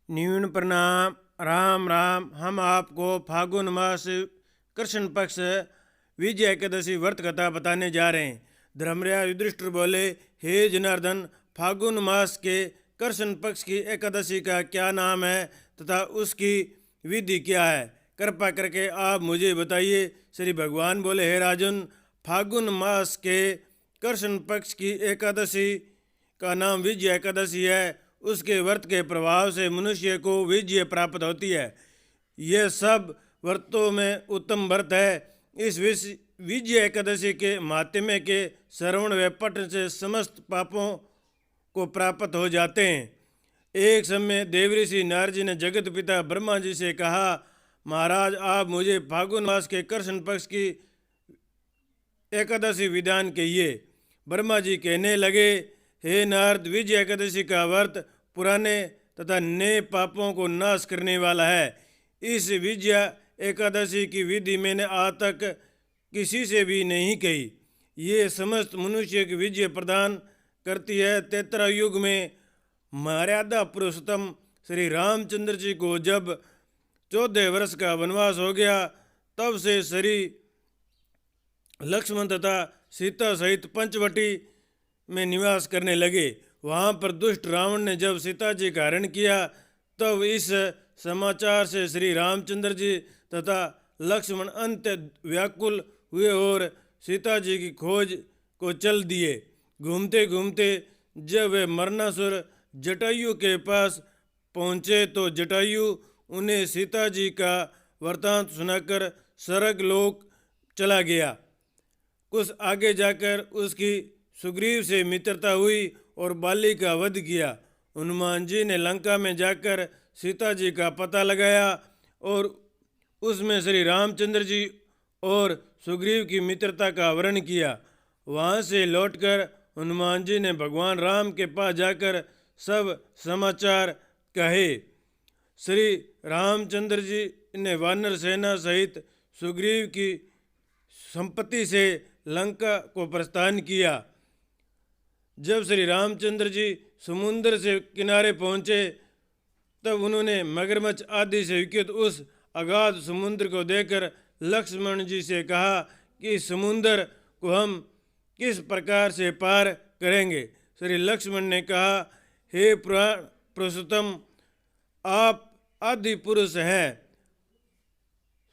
न्यून प्रणाम। राम राम। हम आपको फागुन मास कृष्ण पक्ष विजय एकादशी व्रत कथा बताने जा रहे हैं। धर्मराज युधिष्ठिर बोले, हे जनार्दन, फागुन मास के कृष्ण पक्ष की एकादशी का क्या नाम है तथा उसकी विधि क्या है? कृपा करके आप मुझे बताइए। श्री भगवान बोले, हे राजन, फागुन मास के कृष्ण पक्ष की एकादशी का नाम विजय एकादशी है। उसके व्रत के प्रभाव से मनुष्य को विजय प्राप्त होती है। यह सब व्रतों में उत्तम व्रत है। इस विजय एकादशी के महात्म्य के श्रवण व पठन से समस्त पापों को प्राप्त हो जाते हैं। एक समय देवऋषि नारद जी ने जगत पिता ब्रह्मा जी से कहा, महाराज, आप मुझे फागुन मास के कृष्ण पक्ष की एकादशी विधान कहिए। ब्रह्मा जी कहने लगे, हे नारद, विजय एकादशी का व्रत पुराने तथा नए पापों को नाश करने वाला है। इस विजय एकादशी की विधि मैंने आज तक किसी से भी नहीं कही। ये समस्त मनुष्य की विजय प्रदान करती है। 13 युग में मर्यादा पुरुषोत्तम श्री रामचंद्र जी को जब 14 वर्ष का वनवास हो गया, तब से श्री लक्ष्मण तथा सीता सहित पंचवटी में निवास करने लगे। वहाँ पर दुष्ट रावण ने जब सीता जी का हरण किया, तब इस समाचार से श्री रामचंद्र जी तथा लक्ष्मण अंत व्याकुल हुए और सीता जी की खोज को चल दिए। घूमते घूमते जब वे मरणासुर जटायु के पास पहुँचे, तो जटायु उन्हें सीता जी का वृतांत सुनाकर स्वर्ग लोक चला गया। कुछ आगे जाकर उसकी सुग्रीव से मित्रता हुई और बाली का वध किया। हनुमान जी ने लंका में जाकर सीता जी का पता लगाया और उसमें श्री रामचंद्र जी और सुग्रीव की मित्रता का वर्णन किया। वहाँ से लौटकर हनुमान जी ने भगवान राम के पास जाकर सब समाचार कहे। श्री रामचंद्र जी ने वानर सेना सहित सुग्रीव की संपत्ति से लंका को प्रस्थान किया। जब श्री रामचंद्र जी समुद्र से किनारे पहुँचे, तब उन्होंने मगरमच्छ आदि से विकृत उस अगाध समुद्र को देखकर लक्ष्मण जी से कहा कि समुद्र को हम किस प्रकार से पार करेंगे? श्री लक्ष्मण ने कहा, हे पुरुषोत्तम, आप आदि पुरुष हैं,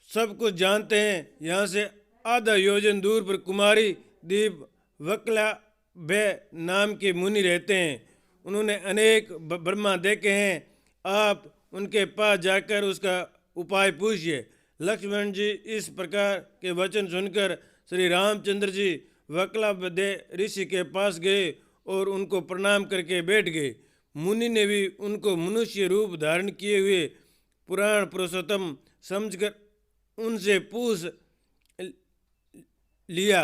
सब कुछ जानते हैं। यहाँ से आधा योजन दूर पर कुमारी दीप वकला बे नाम के मुनि रहते हैं। उन्होंने अनेक ब्रह्मा देखे हैं। आप उनके पास जाकर उसका उपाय पूछिए। लक्ष्मण जी इस प्रकार के वचन सुनकर श्री रामचंद्र जी वकलाबदे ऋषि के पास गए और उनको प्रणाम करके बैठ गए। मुनि ने भी उनको मनुष्य रूप धारण किए हुए पुराण पुरुषोत्तम समझकर उनसे पूछ लिया,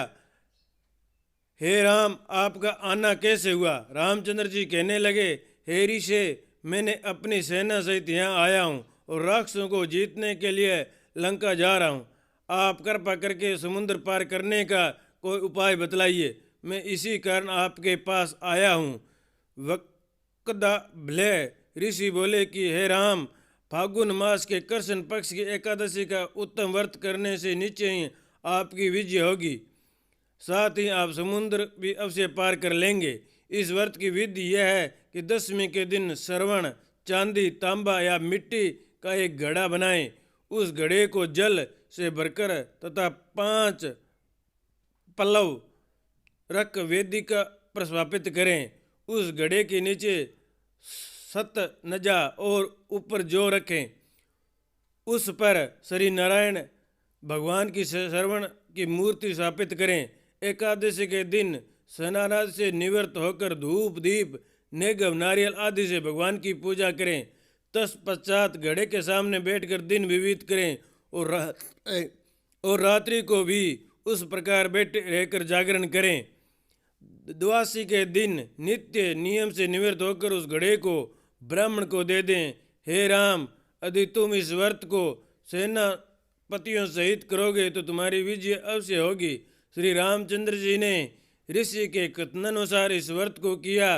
हे राम, आपका आना कैसे हुआ? रामचंद्र जी कहने लगे, हे ऋषि, मैंने अपनी सेना सहित यहाँ आया हूँ और राक्षसों को जीतने के लिए लंका जा रहा हूँ। आप कृपा करके समुद्र पार करने का कोई उपाय बतलाइए। मैं इसी कारण आपके पास आया हूँ। वक्दा भले ऋषि बोले कि हे राम, फागुन मास के कृष्ण पक्ष की एकादशी का उत्तम व्रत करने से निश्चय ही आपकी विजय होगी। साथ ही आप समुद्र भी अवश्य पार कर लेंगे। इस व्रत की विधि यह है कि 10वीं के दिन श्रवण, चांदी, तांबा या मिट्टी का एक घड़ा बनाएं। उस घड़े को जल से भरकर तथा 5 पल्लव रख वेदिका पर स्थापित करें। उस घड़े के नीचे 7 नजा और ऊपर जौ रखें। उस पर श्री नारायण भगवान की श्रवण की मूर्ति स्थापित करें। एकादशी के दिन स्नानादि से निवृत्त होकर धूप, दीप, नेगव, नारियल आदि से भगवान की पूजा करें। तत्पश्चात घड़े के सामने बैठकर दिन व्यतीत करें और रात्रि को भी उस प्रकार बैठे रहकर जागरण करें। द्वादशी के दिन नित्य नियम से निवृत्त होकर उस घड़े को ब्राह्मण को दे दें। हे राम, यदि तुम इस व्रत को सेनापतियों सहित करोगे तो तुम्हारी विजय अवश्य होगी। श्री रामचंद्र जी ने ऋषि के कथनानुसार इस व्रत को किया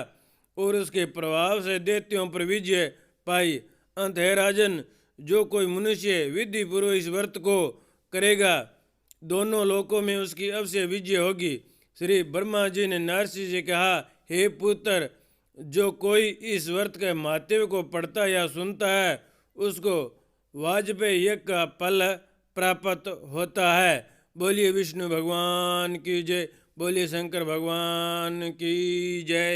और उसके प्रभाव से दैत्यों पर विजय पाई। अंत है राजन, जो कोई मनुष्य विधि पूर्वक इस व्रत को करेगा दोनों लोकों में उसकी अवश्य विजय होगी। श्री ब्रह्मा जी ने नारसी से कहा, हे पुत्र, जो कोई इस व्रत के महत्व को पढ़ता या सुनता है उसको वाजपेयी यज्ञ का फल प्राप्त होता है। बोलिए विष्णु भगवान की जय, बोलिए शंकर भगवान की जय।